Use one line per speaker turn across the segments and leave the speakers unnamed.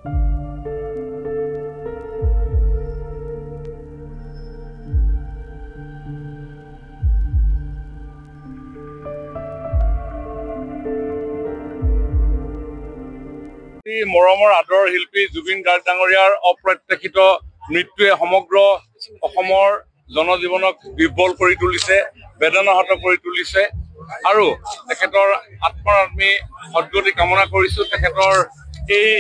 মৰমৰ আদৰৰ শিল্পী জুবিন গাৰ্গ ডাঙৰীয়াৰ অপ্ৰত্যাশিত মৃত্যুৱে সমগ্ৰ অসমৰ জনজীৱনক বিহ্বল কৰি তুলিছে, বেদনাহত কৰি তুলিছে আৰু তেখেতৰ আত্মাৰ আমি সদ্গতি কামনা কৰিছোঁ। তেখেতৰ এই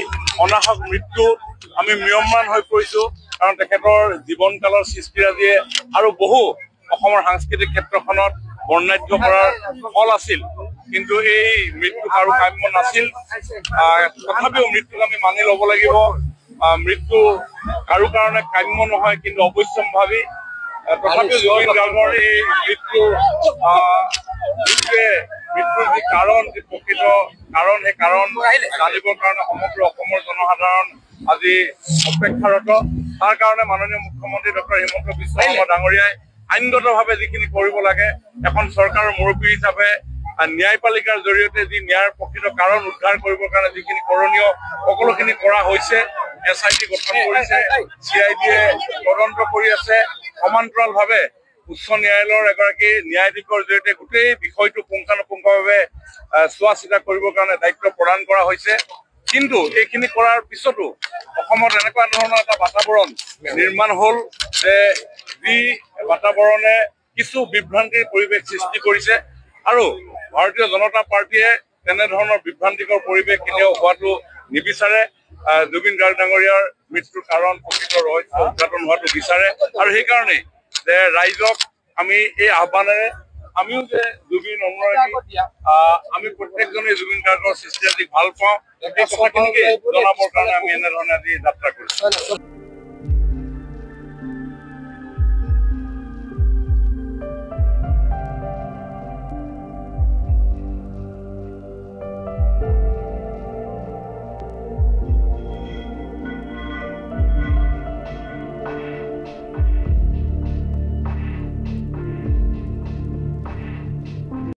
অনাহক মৃত্যু আমি ম্ৰিয়মান হৈ পৰিছোঁ, কাৰণ তেখেতৰ জীৱনকালৰ সৃষ্টিৰাজিয়ে আৰু বহু অসমৰ সাংস্কৃতিক ক্ষেত্ৰখনত বৰ্ণাঢ্য কৰাৰ ফল আছিল, কিন্তু এই মৃত্যু কাৰো কাম্য নাছিল। তথাপিও মৃত্যুক আমি মানি ল'ব লাগিব। মৃত্যু কাৰো কাৰণে কাম্য নহয়, কিন্তু অৱশ্যম্ভাৱী। তথাপিও জুবিন গাৰ্গৰ এই মৃত্যুৰ যি কাৰণ, যি প্ৰকৃত কাৰণ, সেই কাৰণ জানিবৰ কাৰণে সমগ্ৰ অসমৰ জনসাধাৰণ আজি অপেক্ষাৰত। তাৰ কাৰণে মাননীয় মুখ্যমন্ত্ৰী ডক্টৰ হিমন্ত বিশ্ব শৰ্মা ডাঙৰীয়াই আইনগতভাৱে যিখিনি কৰিব লাগে, এখন চৰকাৰৰ মুৰব্বী হিচাপে ন্যায়পালিকাৰ জৰিয়তে যি ন্যায়ৰ প্ৰকৃত কাৰণ উদ্ধাৰ কৰিবৰ কাৰণে যিখিনি কৰণীয় সকলোখিনি কৰা হৈছে। SIT গঠন কৰিছে, CIDয়ে তদন্ত কৰি আছে। সমান্তৰালভাৱে উচ্চ ন্যায়ালয়ৰ এগৰাকী ন্যায়াধীশৰ জৰিয়তে গোটেই বিষয়টো পুংখানুপুংখভাৱে চোৱা চিতা কৰিবৰ কাৰণে দায়িত্ব প্ৰদান কৰা হৈছে। কিন্তু এইখিনি কৰাৰ পিছতো অসমত এনেকুৱা ধৰণৰ এটা বাতাবৰণ নিৰ্মাণ হ'ল যে যি বাতাবৰণে কিছু বিভ্ৰান্তিৰ পৰিৱেশ সৃষ্টি কৰিছে, আৰু ভাৰতীয় জনতা পাৰ্টীয়ে তেনেধৰণৰ বিভ্ৰান্তিকৰ পৰিৱেশ কেতিয়াও হোৱাটো নিবিচাৰে। জুবিন গাৰ্গ ডাঙৰীয়াৰ মৃত্যুৰ কাৰণ প্ৰকৃত ৰহস্য উদঘাটন হোৱাটো বিচাৰে, আৰু সেইকাৰণেই যে ৰাইজক আমি এই আহ্বানেৰে, আমিও যে জুবিন অনুৰাগী, আমি প্ৰত্যেকজনে জুবিন গাৰ্গৰ সৃষ্টিৰাজিক ভাল পাওঁ, এই কথাখিনিকে জনাবৰ কাৰণে আমি এনেধৰণে আজি যাত্ৰা কৰিছোঁ।